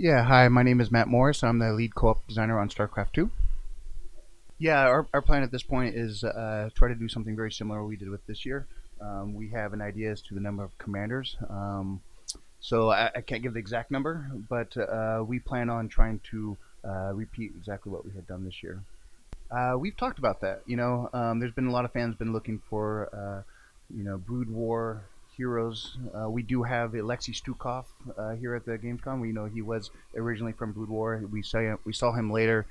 Yeah, hi, my name is Matt Morris. I'm the lead co-op designer on StarCraft2. Yeah, our plan at this point is try to do something very similar we did with this year. We have an idea as to the number of commanders. So I can't give the exact number, but we plan on trying to repeat exactly what we had done this year. We've talked about that. There's been a lot of fans been looking for, Brood War heroes. We do have Alexei Stukov here at the Gamescom. We know he was originally from Brood War. We saw him later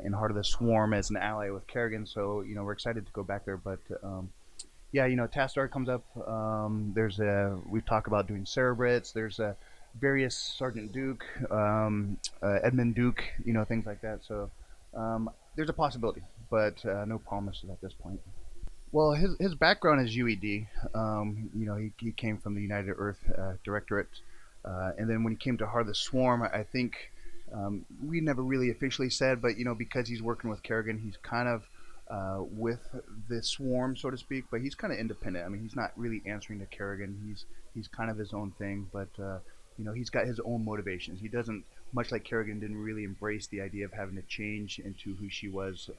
in Heart of the Swarm as an ally with Kerrigan. So we're excited to go back there. But yeah, Tastar comes up. We've talked about doing Cerebrits. There's various Sergeant Duke, Edmund Duke, things like that. So there's a possibility, but no promises at this point. Well, his background is UED. He came from the United Earth Directorate, and then when he came to Heart of the Swarm, I think we never really officially said, but because he's working with Kerrigan, he's kind of with the Swarm, so to speak. But he's kind of independent. I mean, he's not really answering to Kerrigan. He's kind of his own thing, but he's got his own motivations. He doesn't, much like Kerrigan, didn't really embrace the idea of having to change into who she was.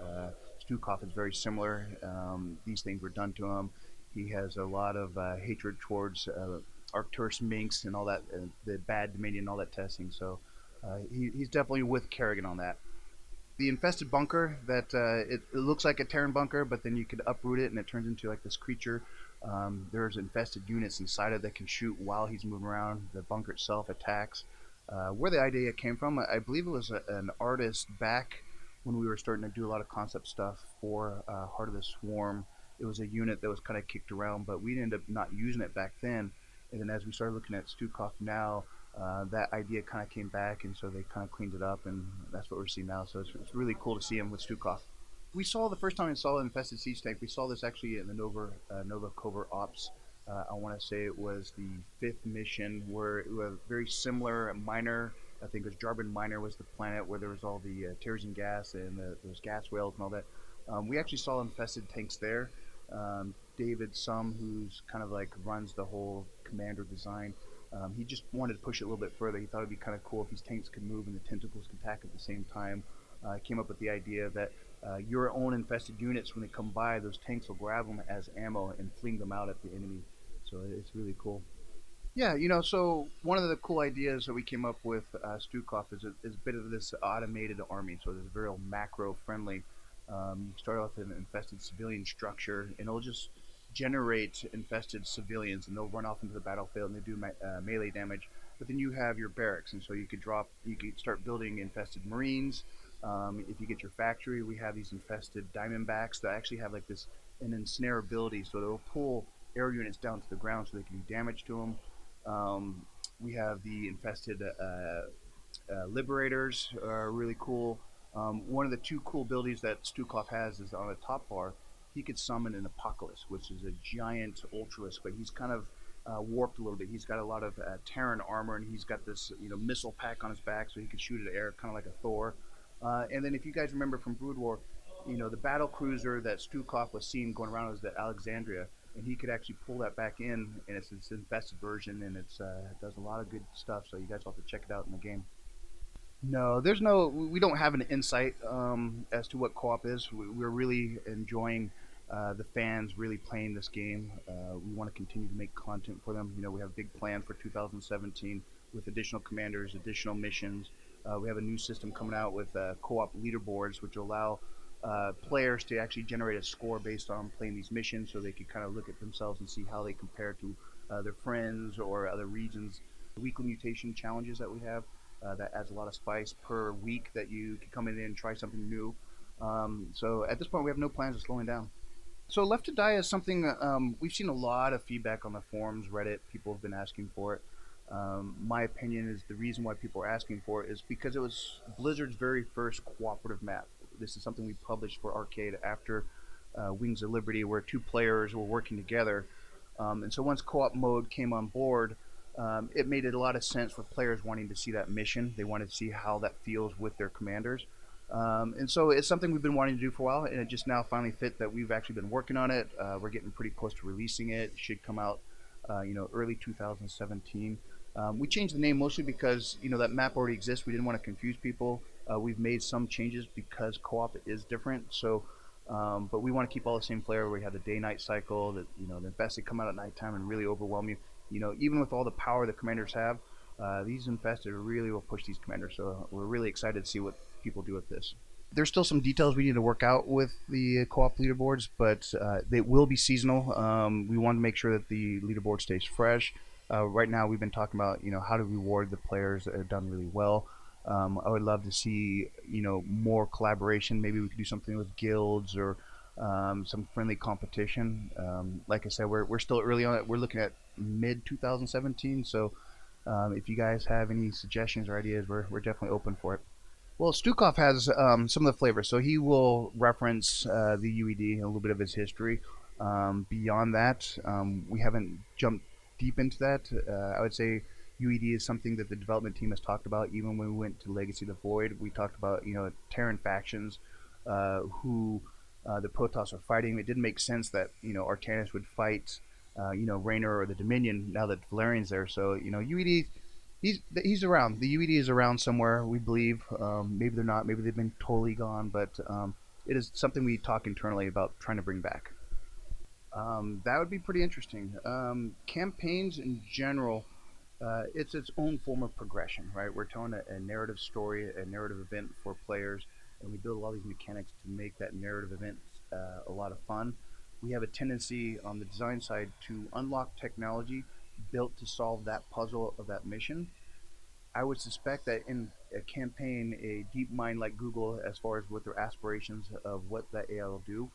Stukov is very similar. These things were done to him. He has a lot of hatred towards Arcturus Minx and all that, the bad Dominion, and all that testing. So he's definitely with Kerrigan on that. The infested bunker that it looks like a Terran bunker, but then you could uproot it and it turns into like this creature. There's infested units inside it that can shoot while he's moving around. The bunker itself attacks. Where the idea came from, I believe it was an artist back when we were starting to do a lot of concept stuff for Heart of the Swarm. It was a unit that was kind of kicked around, but we ended up not using it back then. And then as we started looking at Stukov now, that idea kind of came back, and so they kind of cleaned it up, and that's what we're seeing now. So it's really cool to see him with Stukov. We saw the first time we saw Infested Siege Tank. We saw this actually in the Nova Covert Ops. I want to say it was the fifth mission where it was very similar miner. I think it was Jarbin Minor was the planet where there was all the Terrazine gas and those gas whales and all that. We actually saw infested tanks there. David Sum, who's kind of like runs the whole commander design, he just wanted to push it a little bit further. He thought it'd be kind of cool if these tanks could move and the tentacles could attack at the same time. Came up with the idea that your own infested units, when they come by, those tanks will grab them as ammo and fling them out at the enemy. So it's really cool. Yeah, so one of the cool ideas that we came up with, Stukov, is a bit of this automated army. So it's very macro friendly. You start off with an infested civilian structure, and it'll just generate infested civilians, and they'll run off into the battlefield and they do melee damage. But then you have your barracks, and so you could start building infested marines. If you get your factory, we have these infested diamondbacks that actually have like this an ensnare ability, so they'll pull air units down to the ground so they can do damage to them. We have the infested liberators are really cool. One of the two cool abilities that Stukov has is on the top bar. He could summon an Apocalypse, which is a giant ultralisk, but he's kind of warped a little bit. He's got a lot of Terran armor, and he's got this missile pack on his back, so he could shoot at air, kind of like a Thor. And then if you guys remember from Brood War, the battle cruiser that Stukov was seen going around was the Alexandria, and he could actually pull that back in, and it's this infested version, and it does a lot of good stuff. So you guys will have to check it out in the game. No, we don't have an insight as to what co-op is. We're really enjoying the fans really playing this game. We want to continue to make content for them. We have a big plan for 2017 with additional commanders, additional missions. We have a new system coming out with co-op leaderboards, which allow players to actually generate a score based on playing these missions, so they can kind of look at themselves and see how they compare to their friends or other regions. The weekly mutation challenges that we have that adds a lot of spice per week that you can come in and try something new. So at this point, we have no plans of slowing down. So Left to Die is something we've seen a lot of feedback on the forums, Reddit. People have been asking for it. My opinion is the reason why people are asking for it is because it was Blizzard's very first cooperative map. This is something we published for Arcade after Wings of Liberty, where two players were working together. And so once co-op mode came on board, it made it a lot of sense for players wanting to see that mission. They wanted to see how that feels with their commanders. And so it's something we've been wanting to do for a while, and it just now finally fit that we've actually been working on it. We're getting pretty close to releasing it. It should come out, early 2017. We changed the name mostly because that map already exists. We didn't want to confuse people. We've made some changes because co-op is different. So, but we want to keep all the same flair. Where we have the day-night cycle. That the infested come out at nighttime and really overwhelm you. Even with all the power the commanders have, these infested really will push these commanders. So we're really excited to see what people do with this. There's still some details we need to work out with the co-op leaderboards, but they will be seasonal. We want to make sure that the leaderboard stays fresh. Right now, we've been talking about how to reward the players that have done really well. I would love to see more collaboration. Maybe we could do something with guilds or some friendly competition. Like I said, we're still early on it. We're looking at mid 2017. So if you guys have any suggestions or ideas, we're definitely open for it. Well, Stukov has some of the flavors, so he will reference the UED and a little bit of his history. Beyond that, we haven't jumped deep into that. I would say UED is something that the development team has talked about. Even when we went to Legacy of the Void, we talked about Terran factions who the Protoss are fighting. It didn't make sense that Artanis would fight Raynor or the Dominion now that Valerian's there. So UED he's around. The UED is around somewhere, we believe. Maybe they're not. Maybe they've been totally gone. But it is something we talk internally about trying to bring back. That would be pretty interesting. Campaigns in general, it's its own form of progression, right? We're telling a narrative story, a narrative event for players, and we build a lot of these mechanics to make that narrative event a lot of fun. We have a tendency on the design side to unlock technology built to solve that puzzle of that mission. I would suspect that in a campaign, a deep mind like Google, as far as what their aspirations of what that AI will do,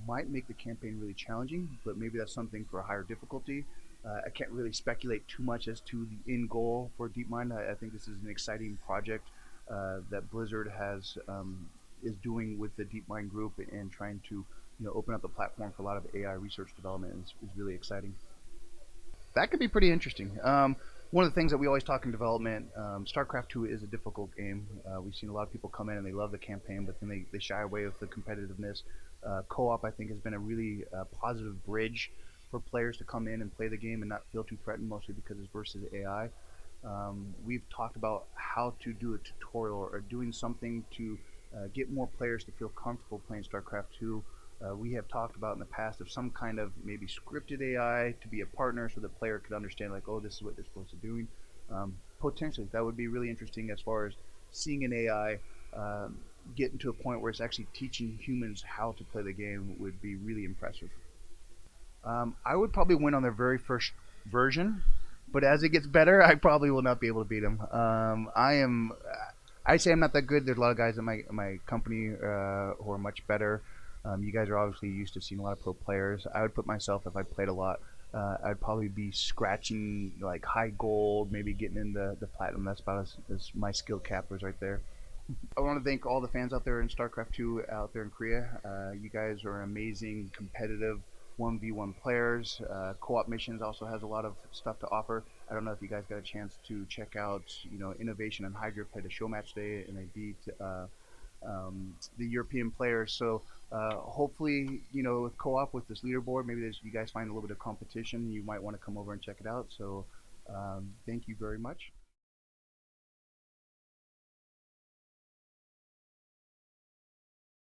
might make the campaign really challenging, but maybe that's something for a higher difficulty. I can't really speculate too much as to the end goal for DeepMind. I think this is an exciting project that Blizzard is doing with the DeepMind group and trying to open up the platform for a lot of AI research development is really exciting. That could be pretty interesting. One of the things that we always talk in development, StarCraft2 is a difficult game. We've seen a lot of people come in and they love the campaign, but then they shy away with the competitiveness. Co-op, I think, has been a really positive bridge for players to come in and play the game and not feel too threatened, mostly because it's versus AI. We've talked about how to do a tutorial or doing something to get more players to feel comfortable playing StarCraft2. We have talked about in the past of some kind of maybe scripted AI to be a partner so the player could understand like, oh, this is what they're supposed to do. Potentially, that would be really interesting as far as seeing an AI getting to a point where it's actually teaching humans how to play the game would be really impressive. I would probably win on their very first version, but as it gets better, I probably will not be able to beat them. I say I'm not that good. There's a lot of guys in my company who are much better. You guys are obviously used to seeing a lot of pro players. I would put myself, if I played a lot, I'd probably be scratching like high gold, maybe getting in the platinum. That's about as my skill cap is right there. I want to thank all the fans out there in StarCraft2 out there in Korea. You guys are amazing, competitive 1v1 players. Co-op missions also has a lot of stuff to offer. I don't know if you guys got a chance to check out, Innovation and Hydra played a show match day and they beat the European players. So hopefully, with co-op with this leaderboard, maybe you guys find a little bit of competition. You might want to come over and check it out. So thank you very much.